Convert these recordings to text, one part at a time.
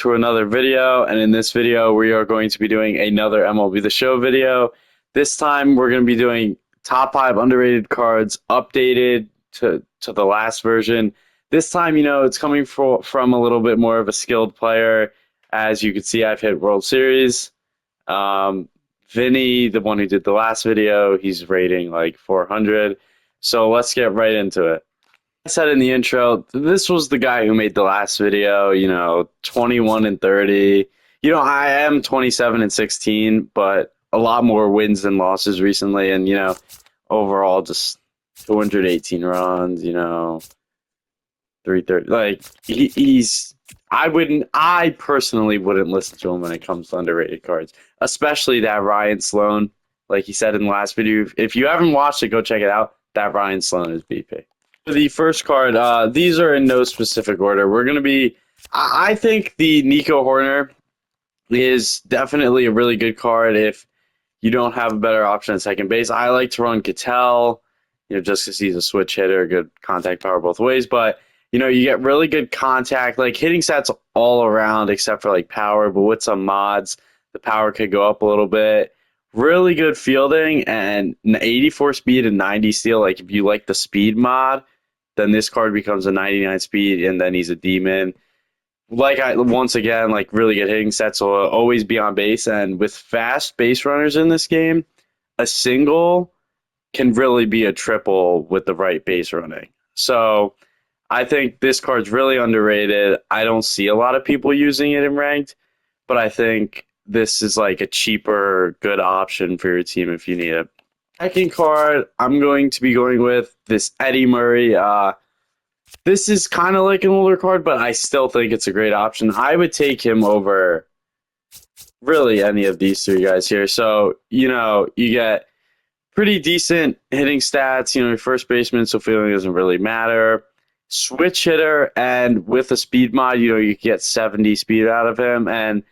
to another video, and in this video we are going to be doing another MLB The Show video. This time we're going to be doing top 5 underrated cards updated to the last version. This time, it's coming from a little bit more of a skilled player. As you can see, I've hit World Series. Vinny, the one who did the last video, he's rating like 400. So let's get right into it. I said in the intro, this was the guy who made the last video, 21 and 30. I am 27 and 16, but a lot more wins than losses recently. And, overall just 218 runs, 330. Like, I personally wouldn't listen to him when it comes to underrated cards, especially that Ryan Sloan. Like he said in the last video, if you haven't watched it, go check it out. That Ryan Sloan is BP. For the first card, these are in no specific order. We're going to be, I think the Nico Horner is definitely a really good card if you don't have a better option at second base. I like to run Cattell, just because he's a switch hitter, good contact power both ways. But, you get really good contact, like hitting stats all around except for like power. But with some mods, the power could go up a little bit. Really good fielding and 84 speed and 90 steal. Like if you like the speed mod, then this card becomes a 99 speed, and then he's a demon. Once again, really good hitting sets will always be on base, and with fast base runners in this game, a single can really be a triple with the right base running. So I think this card's really underrated. I don't see a lot of people using it in ranked, but I think this is like a cheaper, good option for your team if you need it. Second card, I'm going to be going with this Eddie Murray. This is kind of like an older card, but I still think it's a great option. I would take him over really any of these three guys here. So, you get pretty decent hitting stats. Your first baseman, so fielding doesn't really matter. Switch hitter, and with a speed mod, you get 70 speed out of him. And,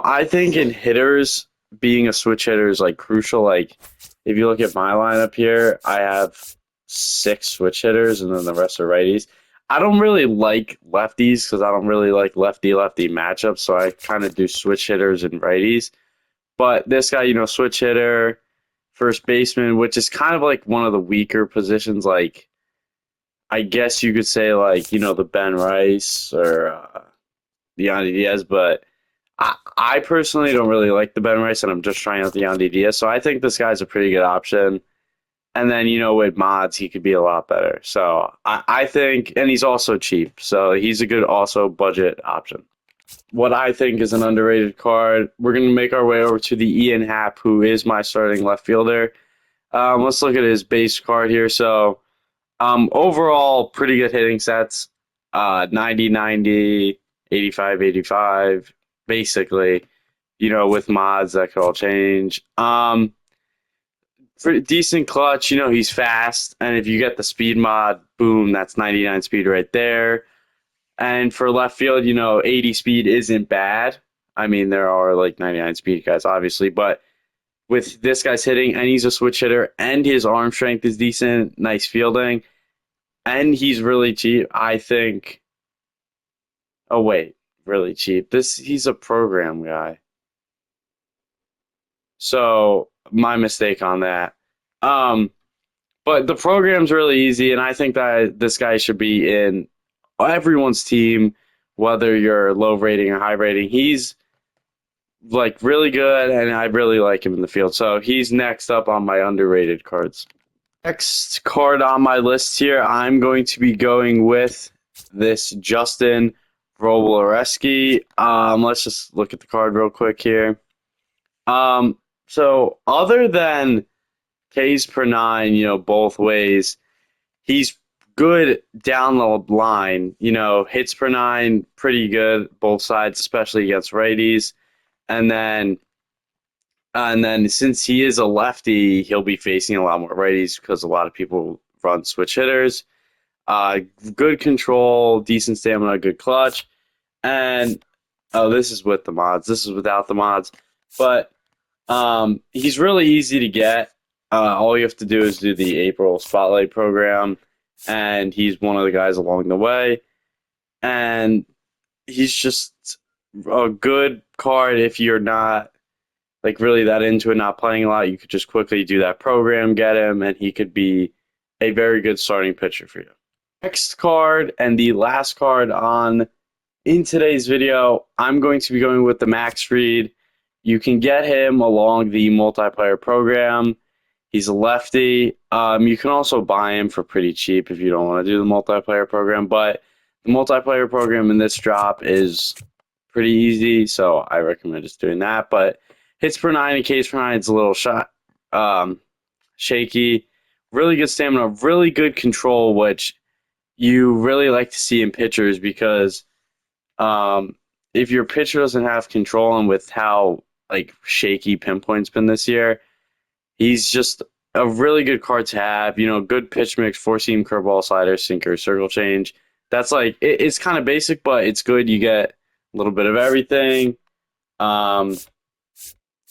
I think in hitters, being a switch hitter is crucial. Like, if you look at my lineup here, I have 6 switch hitters, and then the rest are righties. I don't really like lefties because I don't really like lefty-lefty matchups, so I kind of do switch hitters and righties. But this guy, switch hitter, first baseman, which is kind of like one of the weaker positions. Like, I guess you could say the Ben Rice or Yandy Diaz, but I personally don't really like the Ben Rice, and I'm just trying out the Yandy Diaz. So I think this guy's a pretty good option. And then, with mods, he could be a lot better. So I think, and he's also cheap. So he's a good also budget option. What I think is an underrated card, we're going to make our way over to the Ian Happ, who is my starting left fielder. Let's look at his base card here. So overall, pretty good hitting sets. 90-90, 85-85, basically. With mods, that could all change. Pretty decent clutch. He's fast, and if you get the speed mod, boom, that's 99 speed right there. And for left field, 80 speed isn't bad. I mean, there are 99 speed guys, obviously, but with this guy's hitting, and he's a switch hitter, and his arm strength is decent, nice fielding, and he's really cheap, I think. Oh, wait, really cheap. He's a program guy. So, my mistake on that. But the program's really easy, and I think that this guy should be in everyone's team, whether you're low rating or high rating. He's really good, and I really like him in the field. So he's next up on my underrated cards. Next card on my list here, I'm going to be going with this Justin Roblereski. Let's just look at the card real quick here. So other than Ks per 9, both ways, he's good down the line. Hits per 9, pretty good both sides, especially against righties. And then since he is a lefty, he'll be facing a lot more righties because a lot of people run switch hitters. Good control, decent stamina, good clutch. And this is with the mods. This is without the mods. But he's really easy to get. All you have to do is do the April Spotlight program, and he's one of the guys along the way. And he's just a good card if you're not like really that into it, not playing a lot. You could just quickly do that program, get him, and he could be a very good starting pitcher for you. Next card and the last card on in today's video, I'm going to be going with the Max Fried. You can get him along the multiplayer program. He's a lefty. You can also buy him for pretty cheap if you don't want to do the multiplayer program, but the multiplayer program in this drop is pretty easy, so I recommend just doing that. But hits per nine and Ks per nine, it's a little um, shaky. Really good stamina, really good control, which you really like to see in pitchers because um, if your pitcher doesn't have control and with how like shaky Pinpoint's been this year, he's just a really good card to have. You know, good pitch mix, four seam, curveball, slider, sinker, circle change. That's like it's kind of basic, but it's good. You get a little bit of everything. Um,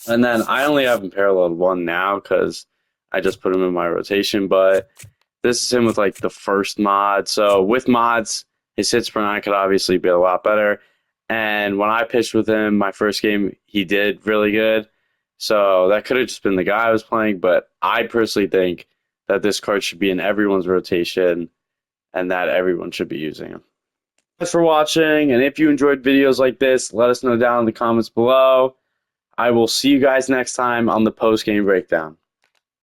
and then I only have him paralleled one now because I just put him in my rotation. But this is him with like the first mod. So with mods, his hits per nine could obviously be a lot better. And when I pitched with him my first game, he did really good. So that could have just been the guy I was playing, but I personally think that this card should be in everyone's rotation and that everyone should be using him. Thanks for watching, and if you enjoyed videos like this, let us know down in the comments below. I will see you guys next time on the post-game breakdown.